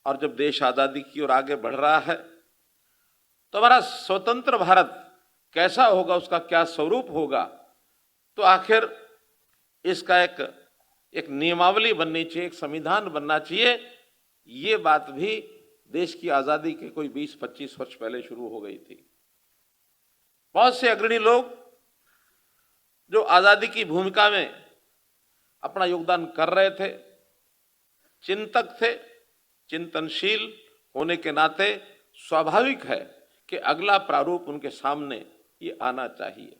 और जब देश आज़ादी की ओर आगे बढ़ रहा है तो हमारा स्वतंत्र भारत कैसा होगा, उसका क्या स्वरूप होगा, तो आखिर इसका एक नियमावली बननी चाहिए, एक संविधान बनना चाहिए। ये बात भी देश की आज़ादी के कोई 20-25 वर्ष पहले शुरू हो गई थी। बहुत से अग्रणी लोग जो आज़ादी की भूमिका में अपना योगदान कर रहे थे, चिंतक थे, चिंतनशील होने के नाते स्वाभाविक है कि अगला प्रारूप उनके सामने ये आना चाहिए।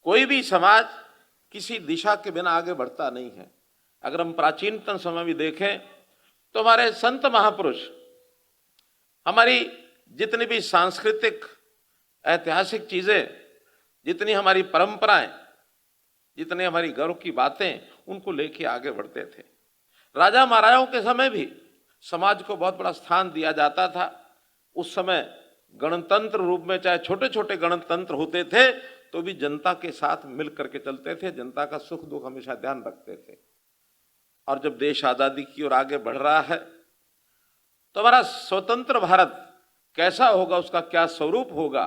कोई भी समाज किसी दिशा के बिना आगे बढ़ता नहीं है। अगर हम प्राचीनतम समय में देखें तो हमारे संत महापुरुष, हमारी जितनी भी सांस्कृतिक ऐतिहासिक चीजें, जितनी हमारी परंपराएं, जितने हमारी गर्व की बातें, उनको लेके आगे बढ़ते थे। राजा महाराजाओं के समय भी समाज को बहुत बड़ा स्थान दिया जाता था। उस समय गणतंत्र रूप में चाहे छोटे छोटे गणतंत्र होते थे तो भी जनता के साथ मिल करके चलते थे, जनता का सुख दुख हमेशा ध्यान रखते थे। और जब देश आज़ादी की ओर आगे बढ़ रहा है तो हमारा स्वतंत्र भारत कैसा होगा, उसका क्या स्वरूप होगा,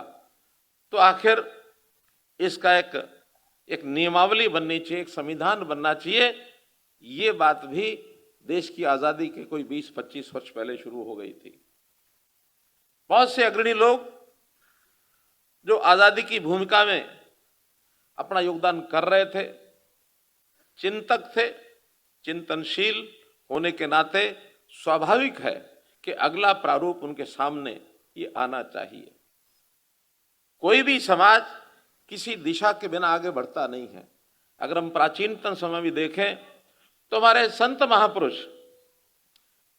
तो आखिर इसका एक नियमावली बननी चाहिए, एक संविधान बनना चाहिए। ये बात भी देश की आज़ादी के कोई 20-25 वर्ष पहले शुरू हो गई थी। बहुत से अग्रणी लोग जो आज़ादी की भूमिका में अपना योगदान कर रहे थे, चिंतक थे, चिंतनशील होने के नाते स्वाभाविक है कि अगला प्रारूप उनके सामने ये आना चाहिए। कोई भी समाज किसी दिशा के बिना आगे बढ़ता नहीं है। अगर हम प्राचीनतम समय में देखें तो हमारे संत महापुरुष,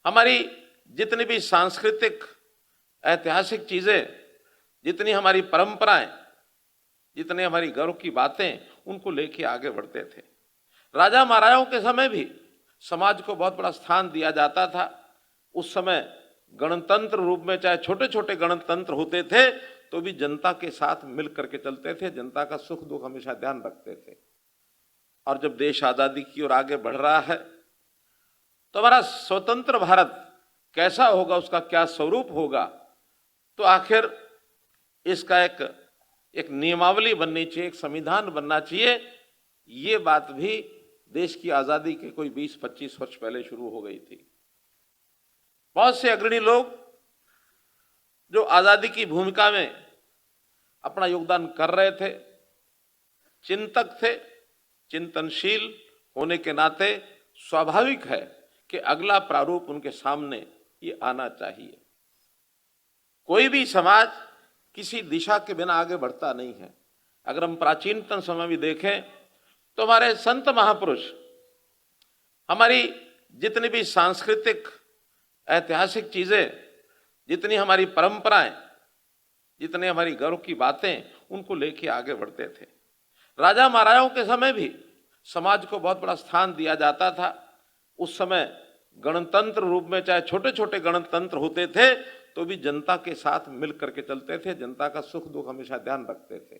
हमारी जितनी भी सांस्कृतिक ऐतिहासिक चीजें, जितनी हमारी परंपराएं, जितने हमारी गर्व की बातें, उनको लेके आगे बढ़ते थे। राजा महाराजाओं के समय भी समाज को बहुत बड़ा स्थान दिया जाता था। उस समय गणतंत्र रूप में चाहे छोटे छोटे गणतंत्र होते थे तो भी जनता के साथ मिल करके चलते थे, जनता का सुख दुख हमेशा ध्यान रखते थे। और जब देश आज़ादी की ओर आगे बढ़ रहा है तो हमारा स्वतंत्र भारत कैसा होगा, उसका क्या स्वरूप होगा, तो आखिर इसका एक नियमावली बननी चाहिए, एक संविधान बनना चाहिए। ये बात भी देश की आज़ादी के कोई 20-25 वर्ष पहले शुरू हो गई थी। बहुत से अग्रणी लोग जो आज़ादी की भूमिका में अपना योगदान कर रहे थे, चिंतक थे, चिंतनशील होने के नाते स्वाभाविक है कि अगला प्रारूप उनके सामने ये आना चाहिए। कोई भी समाज किसी दिशा के बिना आगे बढ़ता नहीं है। अगर हम प्राचीनतम समय में देखें तो हमारे संत महापुरुष, हमारी जितनी भी सांस्कृतिक ऐतिहासिक चीजें, जितनी हमारी परंपराएं, जितने हमारी गर्व की बातें, उनको लेके आगे बढ़ते थे। राजा महाराजाओं के समय भी समाज को बहुत बड़ा स्थान दिया जाता था। उस समय गणतंत्र रूप में चाहे छोटे छोटे गणतंत्र होते थे तो भी जनता के साथ मिल करके चलते थे, जनता का सुख दुख हमेशा ध्यान रखते थे।